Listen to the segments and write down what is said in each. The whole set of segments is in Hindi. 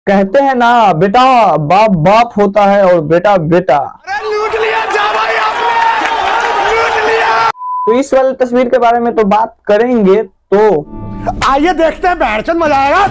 कहते हैं ना, बेटा बाप बाप होता है और बेटा बेटा। अरे लूट लिया जा भाई आपने, लूट लिया। तो इस वाली तस्वीर के बारे में तो बात करेंगे, तो आइए देखते हैं, बैठचंद मजा आएगा।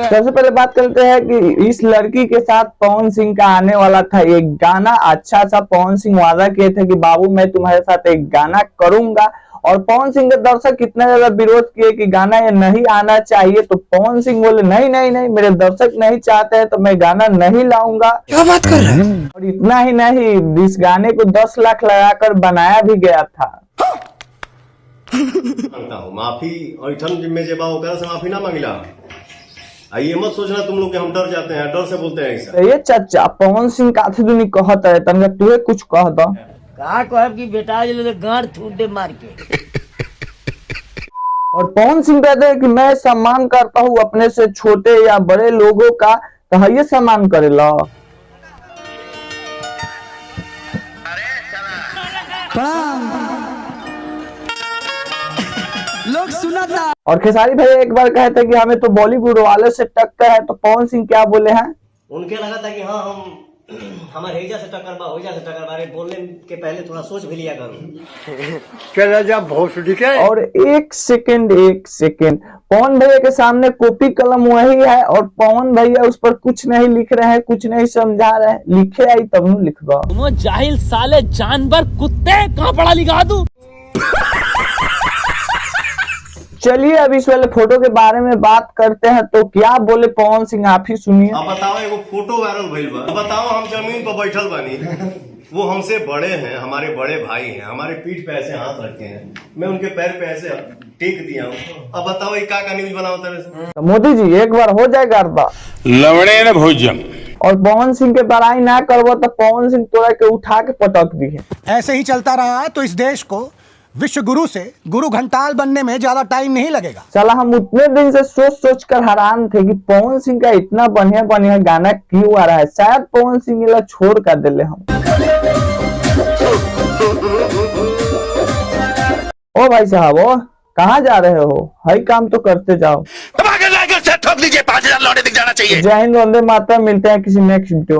सबसे पहले बात करते हैं कि इस लड़की के साथ पवन सिंह का आने वाला था एक गाना। अच्छा सा पवन सिंह वादा किए थे कि बाबू मैं तुम्हारे साथ एक गाना करूंगा, और पवन सिंह के दर्शक कितना ज्यादा विरोध किए कि गाना ये नहीं आना चाहिए। तो पवन सिंह बोले नहीं नहीं नहीं, मेरे दर्शक नहीं चाहते हैं तो मैं गाना नहीं लाऊंगा। क्या बात कर रहे हैं? और इतना ही नहीं, इस गाने को 10 लाख लगाकर बनाया भी गया था। माफी और में जेबा होकर से माफी ना मांगिला। ये मत सोचना तुम लोग कि हम डर जाते हैं, डर से बोलते हैं ऐसा। ये चाचा पवन सिंह काथी दुनी कहता है, तनका तुहे कुछ कह दो। कहा कहब कि बेटा जो गांठ फूट दे मार के। और पवन सिंह कहते हैं कि मैं सम्मान करता हूँ अपने से छोटे या बड़े लोगों का, तो ये सम्मान करेला। लोग सुना था। और खेसारी भाई एक बार कहते हैं कि हमें तो बॉलीवुड वाले से टक्कर है, तो पवन सिंह क्या बोले हैं? उनके लगा था कि हाँ हम हमारे हेजा से टक्कर बा, होजा से टक्कर बारे बोलने के पहले थोड़ा सोच भी लिया करो। चला जा भोसड़ी के। और एक सेकंड पवन भैया के सामने कॉपी कलम वही है, और पवन भैया उस पर कुछ नहीं लिख रहे हैं, कुछ नहीं समझा रहे हैं। लिखे आई तब न लिख दो। तुम जाहिल साले जानवर कुत्ते, कहाँ पढ़ा लिखा तू? चलिए अब इस वाले फोटो के बारे में बात करते हैं। तो क्या बोले पवन सिंह, आप ही सुनिए। अब बताओ, एगो फोटो वायरल भइल बा। अब बताओ, हम जमीन पर बैठल बानी, वो हमसे बड़े हैं, हमारे बड़े भाई हैं, हमारे पीठ पे ऐसे हाथ रखे हैं, मैं उनके पैर पे ऐसे टेक दिया हूँ। अब बताओ ये का न्यूज बनाओ तरह। तो मोदी जी एक बार हो जाएगा अर्दा लवड़े न भोजन। और पवन सिंह के बड़ाई ना करबो तो पवन सिंह तोरा के उठा के पटक दी है। ऐसे ही चलता रहा तो इस देश को विश्व गुरु से गुरु घंटाल बनने में ज्यादा टाइम नहीं लगेगा। साला हम उतने दिन से सोच कर हैरान थे कि पवन सिंह का इतना बढ़िया बढ़िया गाना क्यों आ रहा है। शायद पवन सिंह ला छोड़ कर दिले हम। ओ भाई साहब, ओ कहाँ जा रहे हो? हई काम तो करते जाओ। ठोक दीजिए, 5000 लौटे दिख जाना चाहिए। जय हिंद, वंदे मातरम। मिलते हैं किसी नेक्स्ट वीडियो।